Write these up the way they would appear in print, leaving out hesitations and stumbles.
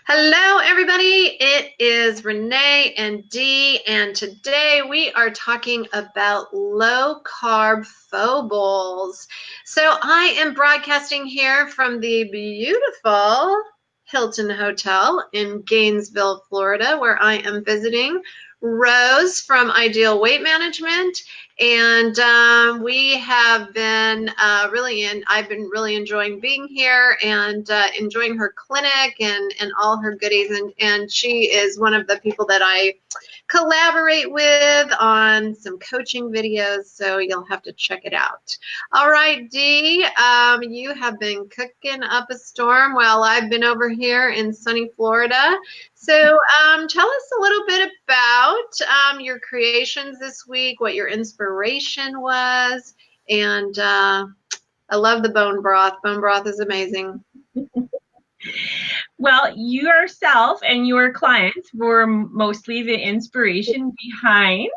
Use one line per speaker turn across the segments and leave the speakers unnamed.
Hello, everybody. It is Renee and Dee, and today we are talking about low-carb Pho Bowls. So I am broadcasting here from the beautiful Hilton Hotel in Gainesville, Florida, where I am visiting Rose from Ideal Weight Management. And we have been I've been really enjoying being here and enjoying her clinic and all her goodies. And she is one of the people that I collaborate with on some coaching videos, so you'll have to check it out. All right, Dee, you have been cooking up a storm while I've been over here in sunny Florida. So tell us a little bit about your creations this week, what your inspiration was, and I love the bone broth. Bone broth is amazing.
Well, yourself and your clients were mostly the inspiration behind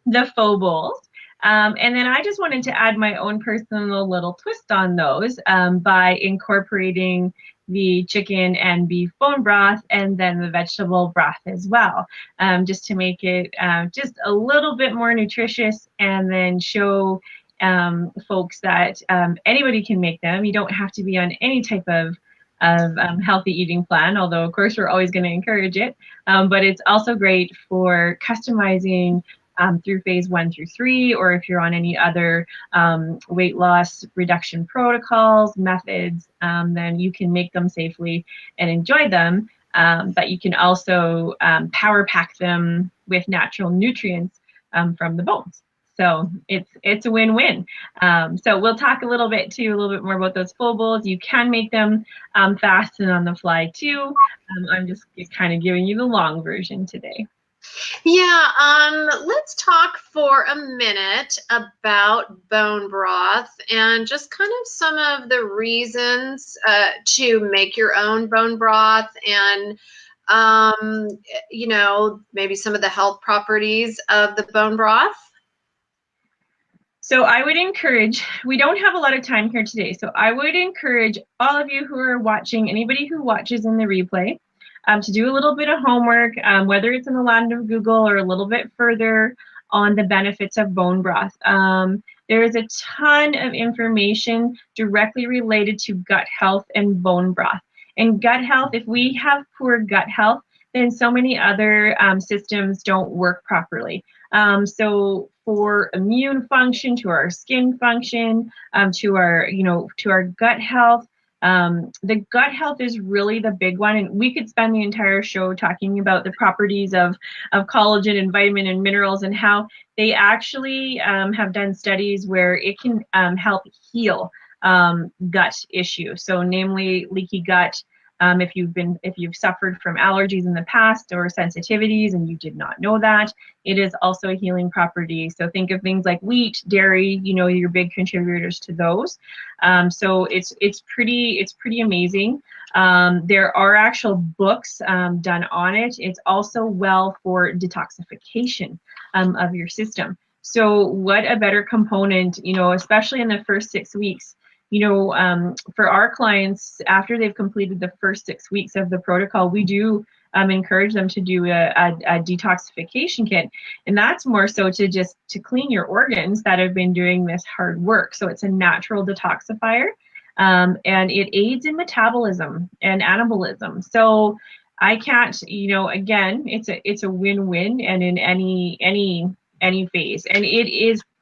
the Pho Bowls. And then I just wanted to add my own personal little twist on those by incorporating the chicken and beef bone broth and then the vegetable broth as well, just to make it just a little bit more nutritious and then show folks that anybody can make them. You don't have to be on any type of healthy eating plan, although of course we're always going to encourage it. But it's also great for customizing through phase 1 through 3, or if you're on any other weight loss reduction protocols, methods, then you can make them safely and enjoy them. But you can also power pack them with natural nutrients from the bones. So it's a win-win. So we'll talk a little bit more about those Pho Bowls. You can make them fast and on the fly too. I'm just kind of giving you the long version today.
Yeah, let's talk for a minute about bone broth and just kind of some of the reasons to make your own bone broth and maybe some of the health properties of the bone broth.
So I would encourage, we don't have a lot of time here today, so I would encourage all of you who are watching, anybody who watches in the replay, to do a little bit of homework, whether it's in the land of Google or a little bit further on the benefits of bone broth. There is a ton of information directly related to gut health and bone broth. And gut health, if we have poor gut health, then so many other systems don't work properly. So for immune function, to our skin function, to our gut health, the gut health is really the big one, and we could spend the entire show talking about the properties of collagen and vitamin and minerals and how they actually have done studies where it can help heal gut issues. So namely leaky gut. If you've suffered from allergies in the past or sensitivities and you did not know that, it is also a healing property. So think of things like wheat, dairy, your big contributors to those. So it's pretty amazing. There are actual books done on it. It's also well for detoxification of your system. So what a better component, especially in the first 6 weeks. For our clients, after they've completed the first 6 weeks of the protocol, we do encourage them to do a detoxification kit. And that's more so to clean your organs that have been doing this hard work. So it's a natural detoxifier, and it aids in metabolism and anabolism. So I can't, again, it's a win-win, and in any phase. And it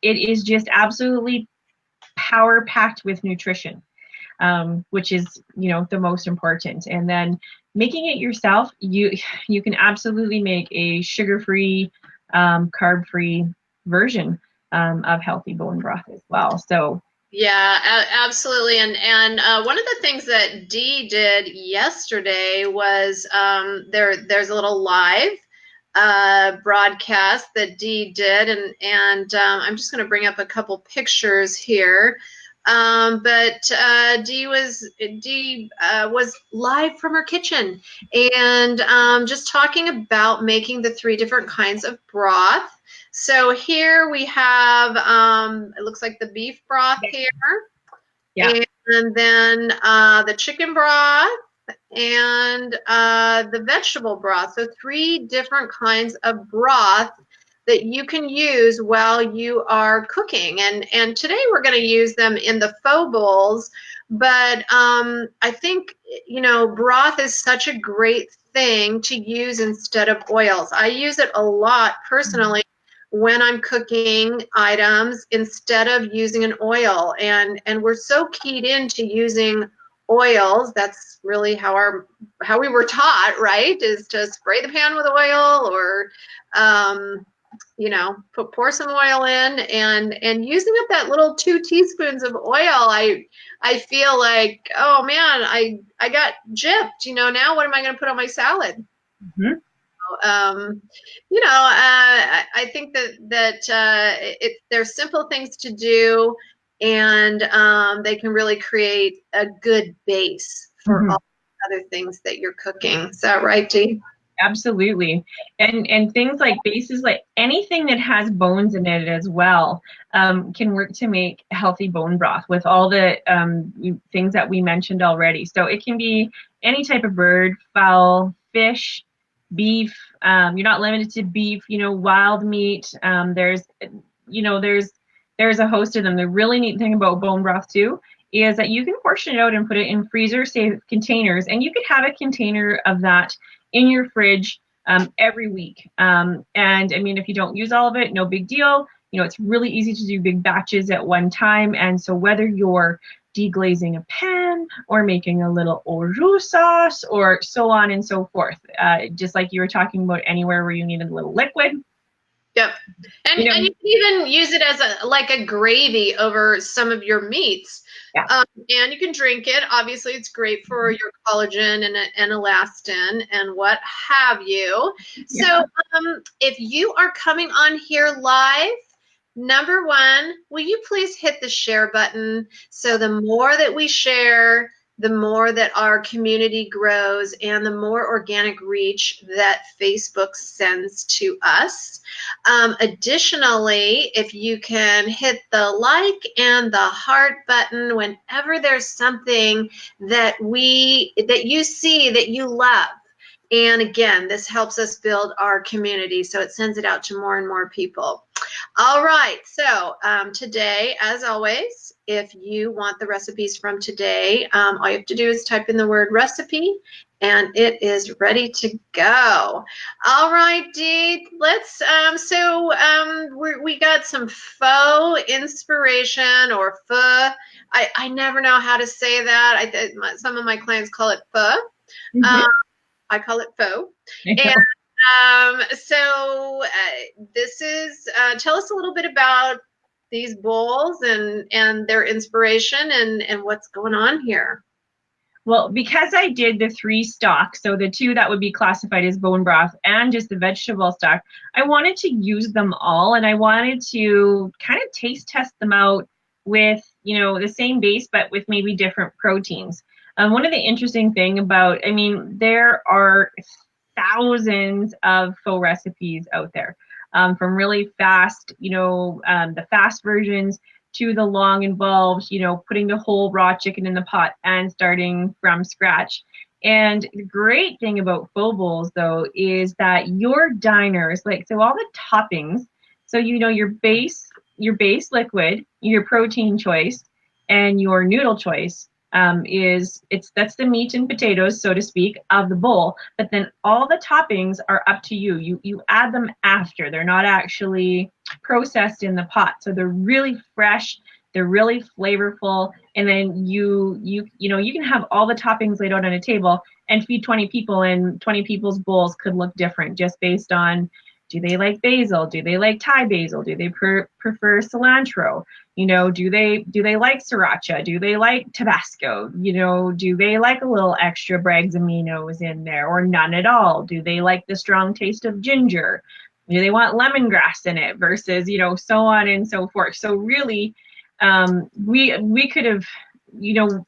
is just absolutely power packed with nutrition, which is the most important. And then making it yourself, you can absolutely make a sugar-free, carb-free version of healthy bone broth as well. So
yeah, absolutely. And one of the things that Dee did yesterday was there's a little live broadcast that Dee did, and I'm just going to bring up a couple pictures here. But Dee was live from her kitchen and just talking about making the 3 different kinds of broth. So here we have it looks like the beef broth here,
yeah.
and then the chicken broth and the vegetable broth. So 3 different kinds of broth that you can use while you are cooking. And today we're going to use them in the Pho Bowls, but I think, you know, broth is such a great thing to use instead of oils. I use it a lot personally when I'm cooking items instead of using an oil. And we're so keyed into using oils. That's really how we were taught, right? Is to spray the pan with oil, or you know, pour some oil in, and using up that little 2 teaspoons of oil. I feel like, oh man, I got gypped. You know, now what am I going to put on my salad?
Mm-hmm.
You know, I think that they're simple things to do, and they can really create a good base for all the other things that you're cooking. Is that right, Dee?
Absolutely. And things like bases, like anything that has bones in it as well, can work to make healthy bone broth with all the things that we mentioned already. So it can be any type of bird, fowl, fish, beef. You're not limited to beef, you know, wild meat. There's a host of them. The really neat thing about bone broth too is that you can portion it out and put it in freezer safe containers, and you could have a container of that in your fridge every week. And I mean, if you don't use all of it, no big deal. You know, it's really easy to do big batches at one time. And so whether you're deglazing a pan or making a little au jus sauce or so on and so forth, just like you were talking about anywhere where you need a little liquid.
Yep. And you can even use it as like a gravy over some of your meats.
Yeah.
And you can drink it. Obviously, it's great for your collagen and elastin and what have you.
Yeah.
So if you are coming on here live, number 1, will you please hit the share button? So the more that we share, the more that our community grows and the more organic reach that Facebook sends to us. Additionally, if you can hit the like and the heart button whenever there's something that you see that you love. And again, this helps us build our community, so it sends it out to more and more people. All right, so today, as always, if you want the recipes from today, all you have to do is type in the word recipe, and it is ready to go. All right, Dee, let's, we got some Pho Inspiration, or Pho. I never know how to say that. Some of my clients call it Pho. I call it Pho. And this is, tell us a little bit about these bowls and their inspiration and what's going on here.
Well, because I did the 3 stock, so the 2 that would be classified as bone broth and just the vegetable stock, I wanted to use them all, and I wanted to kind of taste test them out with, you know, the same base, but with maybe different proteins. One of the interesting thing about, I mean, there are thousands of pho recipes out there, from really fast, you know, the fast versions to the long involved, you know, putting the whole raw chicken in the pot and starting from scratch. And the great thing about Pho Bowls, though, is that your diners, like, so all the toppings, so, you know, your base liquid, your protein choice, and your noodle choice, that's the meat and potatoes, so to speak, of the bowl. But then all the toppings are up to you. You add them after. They're not actually processed in the pot, so they're really fresh. They're really flavorful. And then you can have all the toppings laid out on a table and feed 20 people, and 20 people's bowls could look different just based on, do they like basil? Do they like Thai basil? Do they prefer cilantro? You know, do they like sriracha? Do they like Tabasco? You know, do they like a little extra Bragg's aminos in there, or none at all? Do they like the strong taste of ginger? Do they want lemongrass in it versus, you know, so on and so forth. So really, we could have, you know,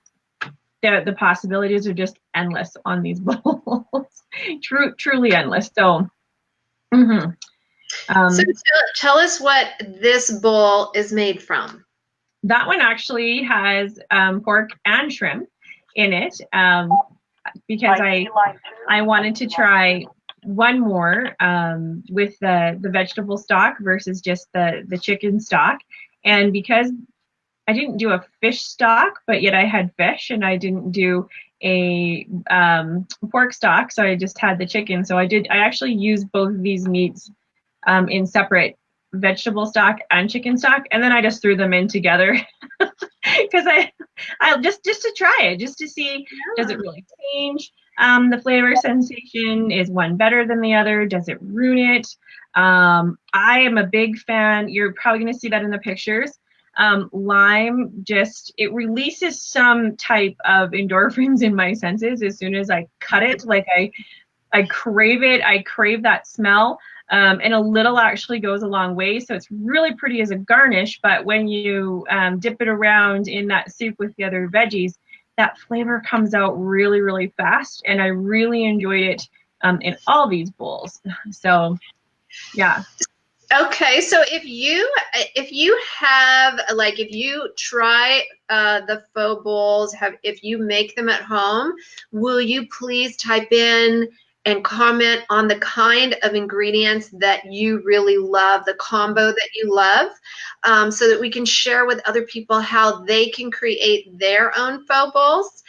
the possibilities are just endless on these bowls. Truly endless. So.
So tell us what this bowl is made from.
That one actually has pork and shrimp in it. because I wanted to try one more with the vegetable stock versus just the chicken stock. And because I didn't do a fish stock, but yet I had fish, and I didn't do a pork stock, so I just had the chicken. So I actually used both of these meats in separate vegetable stock and chicken stock, and then I just threw them in together because I just to try it, just to see, does it really change the flavor sensation? Is one better than the other? Does it ruin it? I am a big fan. You're probably going to see that in the pictures. Lime, just, it releases some type of endorphins in my senses as soon as I cut it. Like I crave it. I crave that smell. And a little actually goes a long way. So it's really pretty as a garnish, but when you dip it around in that soup with the other veggies, that flavor comes out really, really fast. And I really enjoyed it in all these bowls. So yeah.
Okay, so if you have, like, if you try the Pho Bowls, if you make them at home, will you please type in and comment on the kind of ingredients that you really love, the combo that you love, so that we can share with other people how they can create their own Pho Bowls.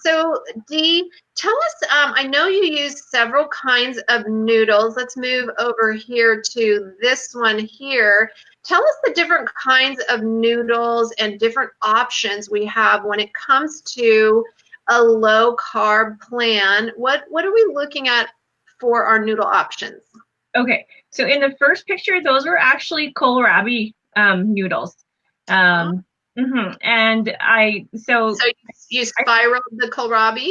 So Dee, tell us, I know you use several kinds of noodles. Let's move over here to this one here. Tell us the different kinds of noodles and different options we have when it comes to a low carb plan. What are we looking at for our noodle options?
Okay, so in the first picture, those were actually kohlrabi noodles. And so
you spiraled the kohlrabi?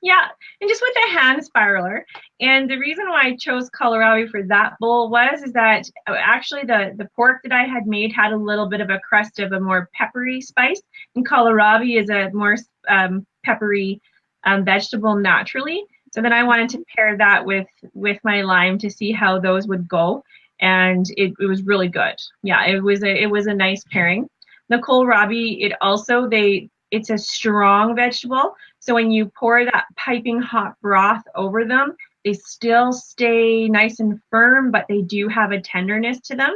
Yeah, and just with a hand spiraler. And the reason why I chose kohlrabi for that bowl is that actually the pork that I had made had a little bit of a crust of a more peppery spice, and kohlrabi is a more peppery vegetable naturally. So then I wanted to pair that with my lime to see how those would go, and it was really good. Yeah, it was a nice pairing. The kohlrabi, it's a strong vegetable. So when you pour that piping hot broth over them, they still stay nice and firm, but they do have a tenderness to them.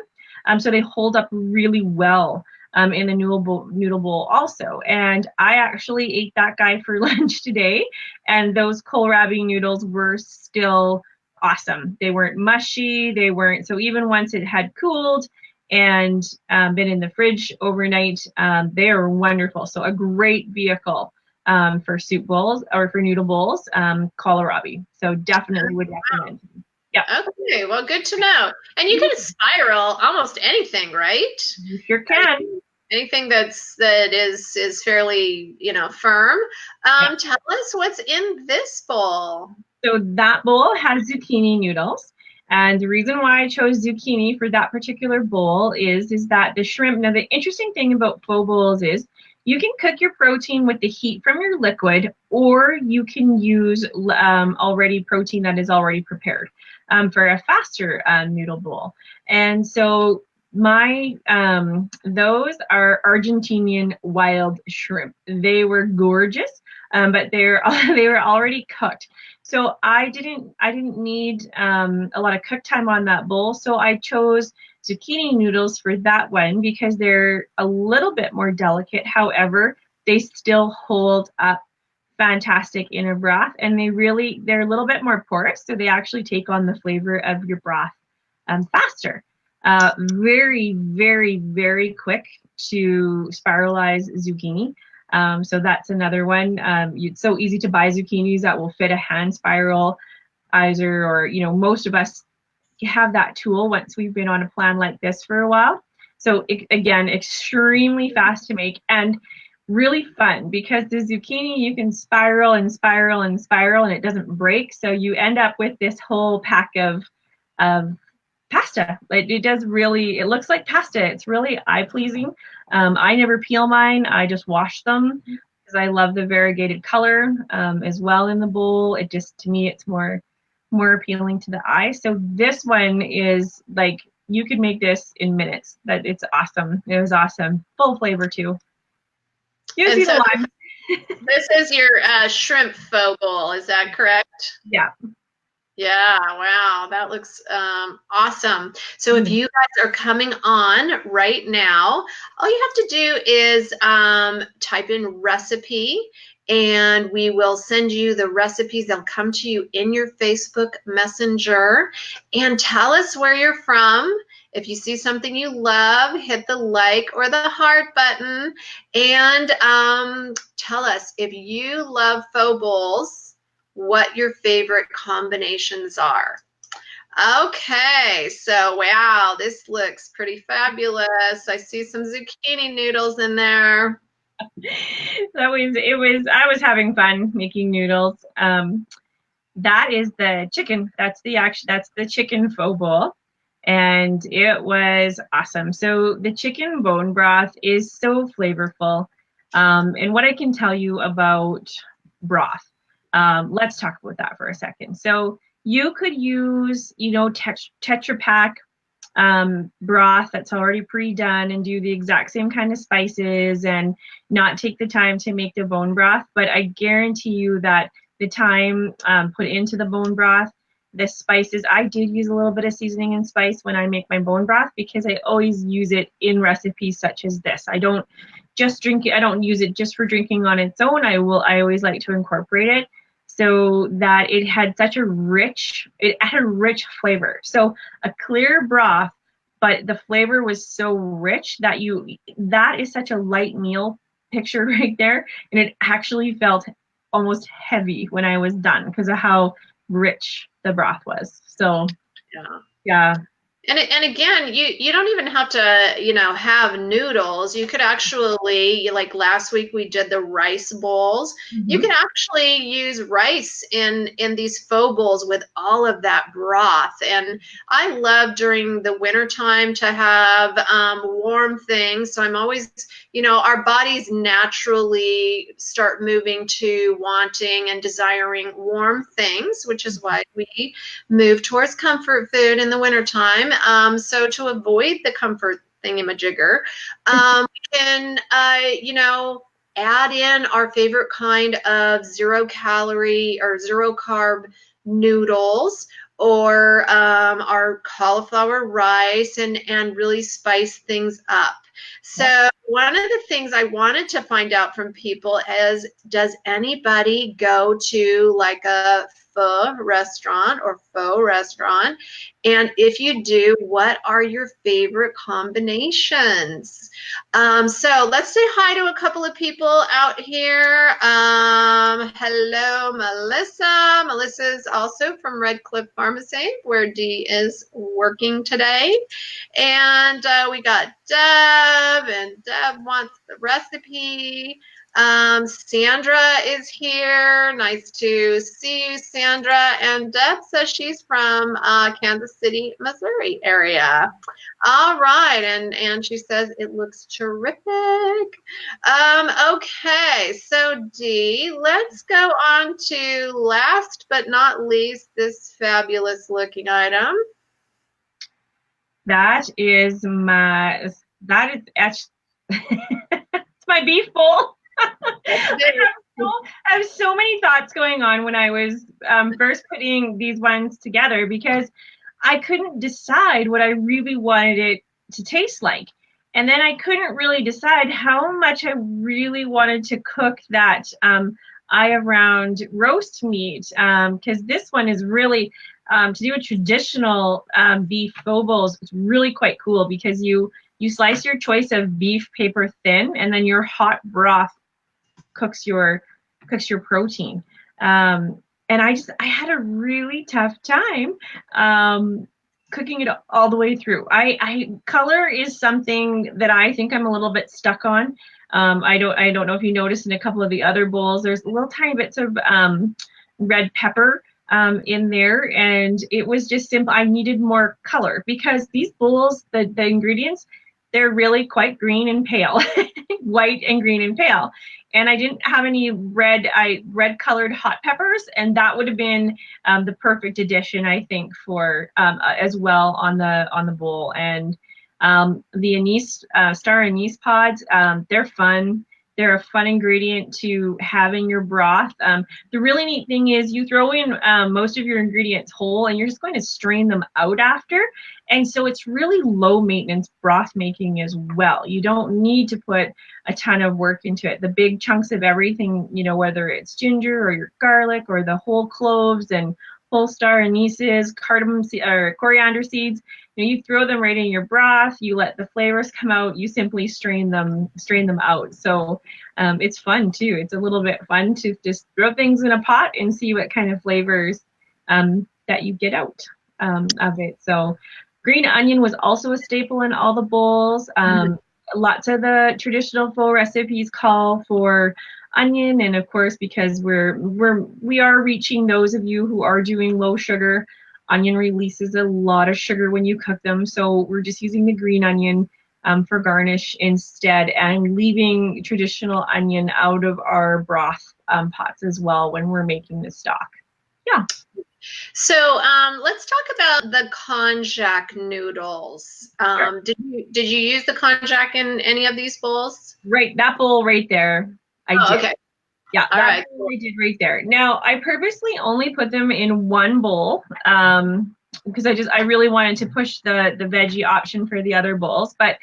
So they hold up really well in the noodle bowl also. And I actually ate that guy for lunch today, and those kohlrabi noodles were still awesome. They weren't mushy. So even once it had cooled and been in the fridge overnight, they are wonderful. So a great vehicle for soup bowls or for noodle bowls, kohlrabi. So definitely would recommend. Yeah.
Okay, well, good to know. And you can spiral almost anything, right?
You sure can.
Anything that is fairly, firm. Tell us what's in this bowl.
So that bowl has zucchini noodles. And the reason why I chose zucchini for that particular bowl is that the shrimp, now the interesting thing about Pho Bowls is you can cook your protein with the heat from your liquid, or you can use already protein that is already prepared for a faster noodle bowl. And so those are Argentinian wild shrimp. They were gorgeous, but they were already cooked. So I didn't need a lot of cook time on that bowl. So I chose zucchini noodles for that one because they're a little bit more delicate. However, they still hold up fantastic in a broth, and they're a little bit more porous, so they actually take on the flavor of your broth faster. Very, very, very quick to spiralize zucchini. So that's another one. It's so easy to buy zucchinis that will fit a hand spiralizer, or most of us have that tool once we've been on a plan like this for a while. So again, extremely fast to make and really fun, because the zucchini, you can spiral and spiral and spiral and it doesn't break. So you end up with this whole pack of pasta. It looks like pasta. It's really eye-pleasing. I never peel mine. I just wash them because I love the variegated color as well in the bowl. To me, it's more appealing to the eye. So this one is like, you could make this in minutes. It's awesome. It was awesome. Full flavor too. You see the lime.
This is your shrimp pho bowl, is that correct?
Yeah.
Yeah, wow, that looks awesome. So if
Mhm.
you guys are coming on right now, all you have to do is type in recipe, and we will send you the recipes. They'll come to you in your Facebook Messenger, and tell us where you're from. If you see something you love, hit the like or the heart button, and tell us if you love pho bowls, what your favorite combinations are. Okay, so wow, this looks pretty fabulous. I see some zucchini noodles in there.
I was having fun making noodles. That is the chicken. That's the chicken pho bowl. And it was awesome. So the chicken bone broth is so flavorful. And what I can tell you about broth, let's talk about that for a second. So you could use, Tetra Pak broth that's already pre-done and do the exact same kind of spices and not take the time to make the bone broth. But I guarantee you that the time put into the bone broth, the spices, I did use a little bit of seasoning and spice when I make my bone broth because I always use it in recipes such as this. I don't just drink it. I don't use it just for drinking on its own. I always like to incorporate it so that it had it had a rich flavor. So a clear broth, but the flavor was so rich that is such a light meal picture right there. And it actually felt almost heavy when I was done because of how rich the broth was. So
Yeah.
yeah.
And again, you don't even have to, have noodles. You could actually, like last week we did the rice bowls. You
Mhm.
can actually use rice in these pho bowls with all of that broth. And I love during the winter time to have warm things. So I'm always, our bodies naturally start moving to wanting and desiring warm things, which is why we move towards comfort food in the wintertime. So to avoid the comfort thingamajigger, we can, add in our favorite kind of 0 calorie or 0 carb noodles, or our cauliflower rice, and really spice things up. So one of the things I wanted to find out from people is, does anybody go to like a pho restaurant or faux restaurant? And if you do, what are your favorite combinations? So let's say hi to a couple of people out here. Hello, Melissa. Melissa's also from Red Cliff Pharmacy, where Dee is working today. And we got Deb, and Deb wants the recipe. Sandra is here. Nice to see you, Sandra. And Deb says she's from Kansas City, Missouri area. All right, and she says it looks terrific. Okay, so Dee, let's go on to last but not least this fabulous looking item.
It's my beef bowl. I have so many thoughts going on when I was first putting these ones together because I couldn't decide what I really wanted it to taste like. And then I couldn't really decide how much I really wanted to cook that eye around roast meat, because this one is really, to do a traditional beef pho bowls, it's really quite cool because you slice your choice of beef paper thin, and then your hot broth cooks your protein. And I had a really tough time cooking it all the way through. Color is something that I think I'm a little bit stuck on. I don't know if you noticed in a couple of the other bowls, there's little tiny bits of red pepper in there, and it was just simple. I needed more color because these bowls, the ingredients, they're really quite green and pale, white and green and pale. And I didn't have any red colored hot peppers, and that would have been the perfect addition, I think, for as well on the bowl. And the anise star anise pods, they're fun. They're a fun ingredient to have in your broth. The really neat thing is you throw in most of your ingredients whole, and you're just going to strain them out after. And so it's really low maintenance broth making as well. You don't need to put a ton of work into it. The big chunks of everything, you know, whether it's ginger or your garlic or the whole cloves and whole star anise, cardamom or coriander seeds, you throw them right in your broth. You let the flavors come out. You simply strain them out. So it's fun too. It's a little bit fun to just throw things in a pot and see what kind of flavors that you get out of it. So green onion was also a staple in all the bowls. Lots of the traditional pho recipes call for onion, and of course, because we are reaching those of you who are doing low sugar, onion releases a lot of sugar when you cook them, so we're just using the green onion for garnish instead, and leaving traditional onion out of our broth pots as well when we're making the stock. Yeah.
So let's talk about the Konjac noodles.
Sure.
Did you use the Konjac in any of these bowls?
Right, that bowl right there, I did.
Okay.
Yeah,
all right.
Bowl I did right there. Now, I purposely only put them in one bowl because I really wanted to push the veggie option for the other bowls. But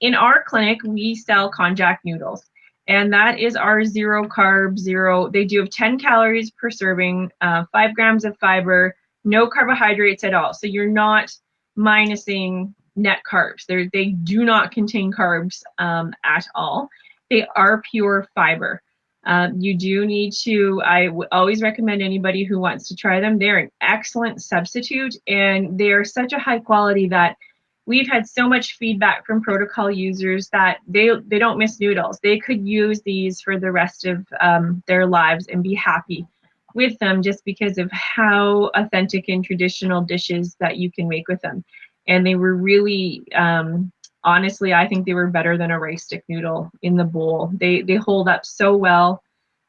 in our clinic, we sell Konjac noodles. And that is our zero carb, zero. They do have 10 calories per serving, 5 grams of fiber, no carbohydrates at all. So you're not minusing net carbs. They do not contain carbs at all. They are pure fiber. You do need to, I always recommend anybody who wants to try them. They're an excellent substitute, and they are such a high quality that we've had so much feedback from protocol users that they don't miss noodles. They could use these for the rest of their lives and be happy with them just because of how authentic and traditional dishes that you can make with them. And they were really, honestly, I think they were better than a rice stick noodle in the bowl. They hold up so well.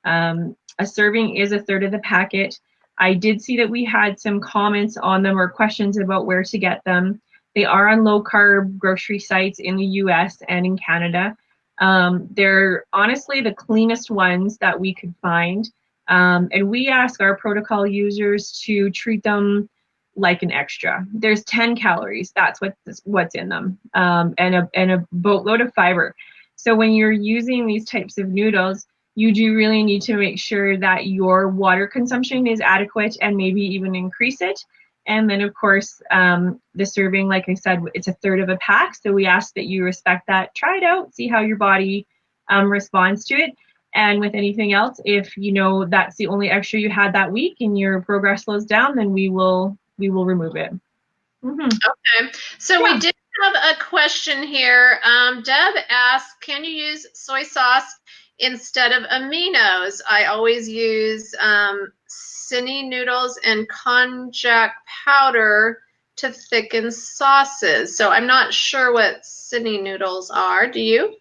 A serving is 1/3 of the packet. I did see that we had some comments on them or questions about where to get them. They are on low carb grocery sites in the US and in Canada. They're honestly the cleanest ones that we could find. And we ask our protocol users to treat them like an extra. There's 10 calories. That's what's in them, and a boatload of fiber. So when you're using these types of noodles, you do really need to make sure that your water consumption is adequate and maybe even increase it. And then, of course, the serving, like I said, it's 1/3 of a pack. So we ask that you respect that. Try it out. See how your body responds to it. And with anything else, if you know that's the only extra you had that week and your progress slows down, then we will remove it.
Okay. So we did have a question here. Deb asked, can you use soy sauce instead of aminos? I always use Zucchini noodles and konjac powder to thicken sauces. So I'm not sure what Zucchini noodles are. Do you?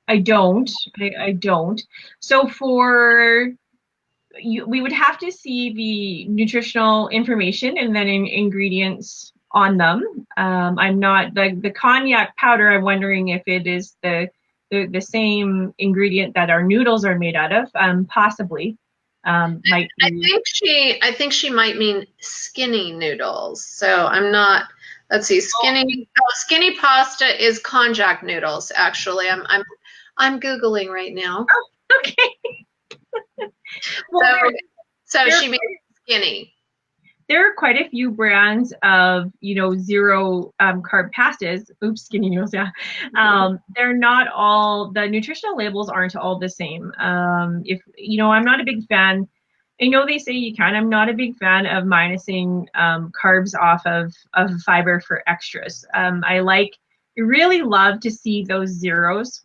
I don't. I don't. So we would have to see the nutritional information and then ingredients on them. I'm not the konjac powder. I'm wondering if it is the same ingredient that our noodles are made out of. Possibly. Might be.
I think she might mean skinny noodles. So I'm not. Let's see. Skinny pasta is konjac noodles. Actually, I'm googling right now.
Oh, okay. Well,
so she means skinny.
There are quite a few brands of, zero carb pastas. Oops, skinny noodles, yeah. They're not all, the nutritional labels aren't all the same. I'm not a big fan. I know they say you can. I'm not a big fan of minusing carbs off of fiber for extras. I really love to see those zeros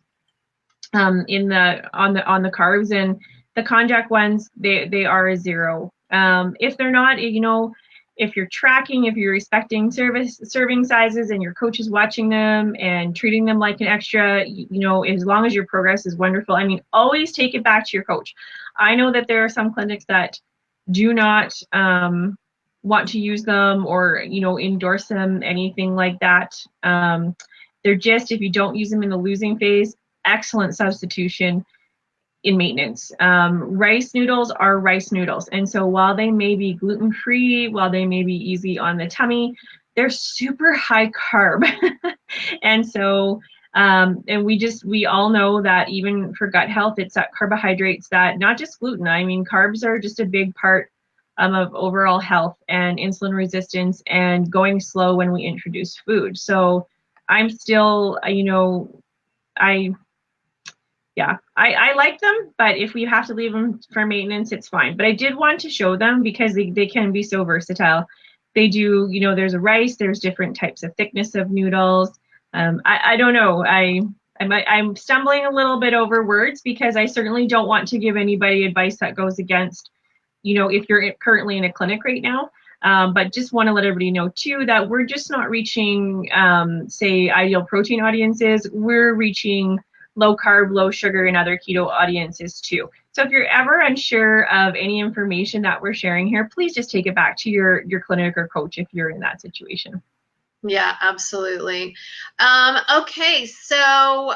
on the carbs, and the konjac ones, they are a zero. If they're not, if you're tracking, if you're respecting serving sizes and your coach is watching them and treating them like an extra, as long as your progress is wonderful. I mean, always take it back to your coach. I know that there are some clinics that do not want to use them or, endorse them, anything like that. They're just, if you don't use them in the losing phase, excellent substitution. in maintenance. Rice noodles are rice noodles. And so while they may be gluten-free, while they may be easy on the tummy, they're super high carb. And so, and we all know that even for gut health, it's that carbohydrates that, not just gluten, I mean, carbs are just a big part of overall health and insulin resistance and going slow when we introduce food. So I'm still, I like them, but if we have to leave them for maintenance, it's fine. But I did want to show them because they can be so versatile. They do, there's a rice, there's different types of thickness of noodles. I don't know. I'm stumbling a little bit over words because I certainly don't want to give anybody advice that goes against, if you're currently in a clinic right now. But just want to let everybody know too that we're just not reaching, say, ideal protein audiences. We're reaching low carb, low sugar, and other keto audiences too. So if you're ever unsure of any information that we're sharing here, please just take it back to your clinic or coach if you're in that situation.
Yeah, absolutely. Okay, so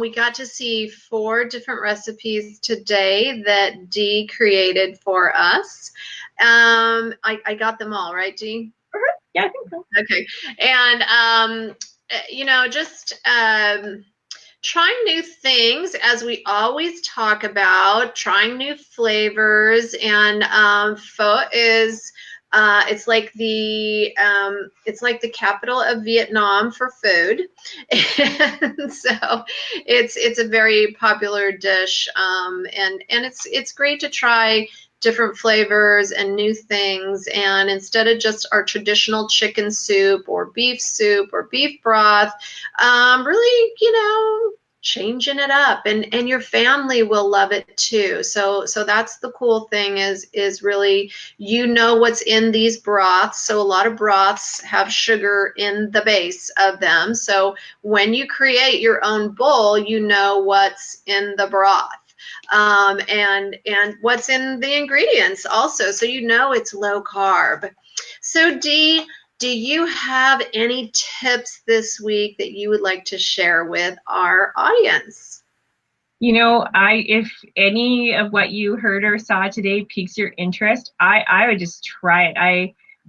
we got to see 4 different recipes today that Dee created for us. I got them all, right, Dee?
Yeah, I think so.
Okay, and just trying new things, as we always talk about, trying new flavors, and pho is it's like the capital of Vietnam for food, and so it's a very popular dish, and it's great to try different flavors and new things. And instead of just our traditional chicken soup or beef broth, really, changing it up, and your family will love it too. So that's the cool thing is really, what's in these broths. So a lot of broths have sugar in the base of them. So when you create your own bowl, you know what's in the broth. And what's in the ingredients also, so it's low carb. So Dee, do you have any tips this week that you would like to share with our audience?
If any of what you heard or saw today piques your interest, I would just try it.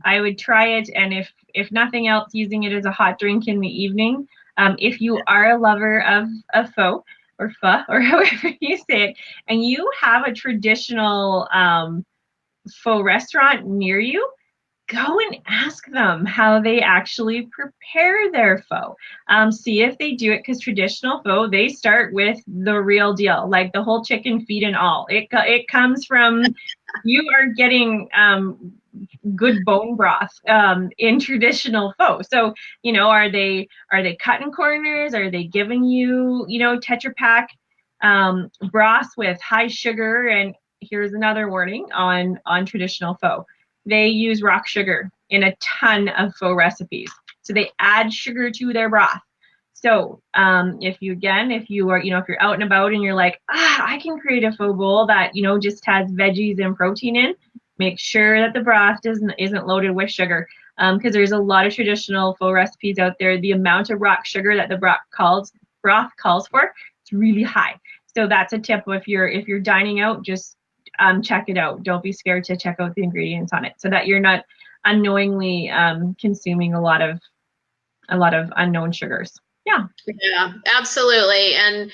I would try it, and if nothing else, using it as a hot drink in the evening. If you are a lover of pho, or pho, or however you say it, and you have a traditional pho restaurant near you, go and ask them how they actually prepare their pho. See if they do it, because traditional pho, they start with the real deal, like the whole chicken feet and all. It comes from, you are getting good bone broth in traditional pho. So, are they cutting corners? Are they giving you, Tetra Pak broth with high sugar? And here's another warning on traditional pho. They use rock sugar in a ton of pho recipes. So they add sugar to their broth. So if you're out and about and you're like, I can create a pho bowl that, just has veggies and protein in, make sure that the broth isn't loaded with sugar. Because there's a lot of traditional pho recipes out there. The amount of rock sugar that the broth calls for, it's really high. So that's a tip. If you're dining out, just check it out. Don't be scared to check out the ingredients on it, so that you're not unknowingly consuming a lot of unknown sugars. Yeah,
absolutely. And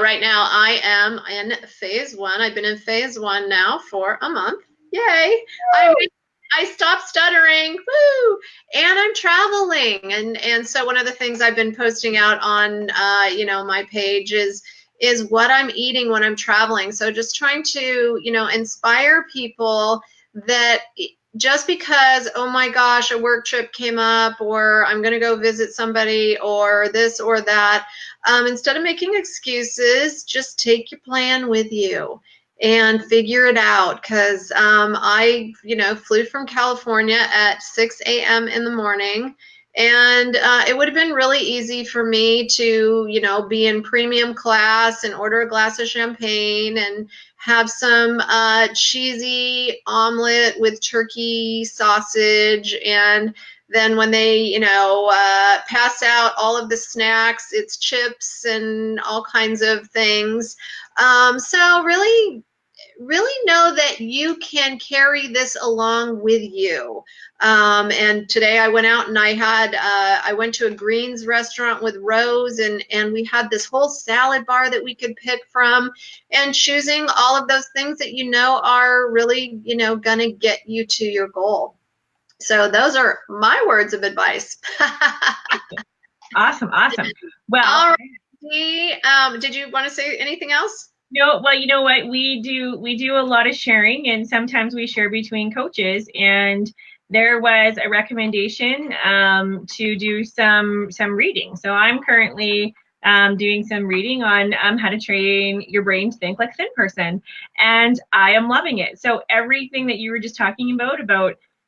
right now I am in phase 1. I've been in phase 1 now for a month. Yay! I stopped stuttering. Woo! And I'm traveling, and so one of the things I've been posting out on my page is what I'm eating when I'm traveling. So just trying to, inspire people that just because, oh my gosh, a work trip came up, or I'm going to go visit somebody, or this or that, instead of making excuses, just take your plan with you and figure it out. Because I, flew from California at 6 a.m. in the morning. And it would have been really easy for me to, you know, be in premium class and order a glass of champagne and have some cheesy omelet with turkey sausage. And then when they, you know, pass out all of the snacks, it's chips and all kinds of things. So really know that you can carry this along with you. And today I went out and I went to a greens restaurant with Rose, and we had this whole salad bar that we could pick from, and choosing all of those things that you know are really, you know, gonna get you to your goal. So those are my words of advice.
Awesome. Well,
all right. Did you want to say anything else?
No, well, you know what? We do a lot of sharing, and sometimes we share between coaches. And there was a recommendation to do some reading. So I'm currently doing some reading on how to train your brain to think like a thin person, and I am loving it. So everything that you were just talking about,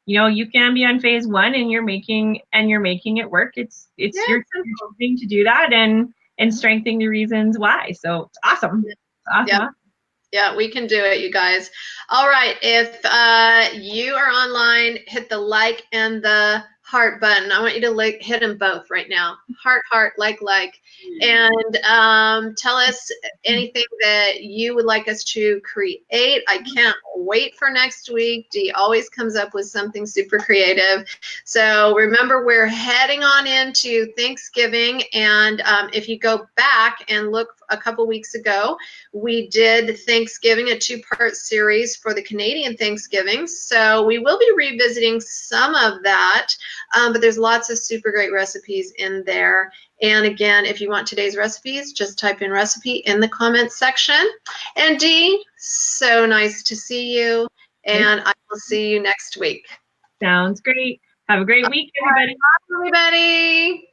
you know, you can be on phase one, and you're making it work. It's
Yeah,
you're choosing to do that, and strengthening the reasons why. So it's awesome.
Yep. Yeah, we can do it, you guys. All right. If you are online, hit the like and the heart button. I want you to hit them both right now. Heart, like. And tell us anything that you would like us to create. I can't wait for next week. Dee always comes up with something super creative. So remember, we're heading on into Thanksgiving. And if you go back and look a couple weeks ago, we did Thanksgiving, a two-part series for the Canadian Thanksgiving. So we will be revisiting some of that, but there's lots of super great recipes in there. And again, if you want today's recipes, just type in recipe in the comments section. And Dee, so nice to see you. And I will see you next week.
Sounds great. Have a great week, everybody.
Bye, everybody.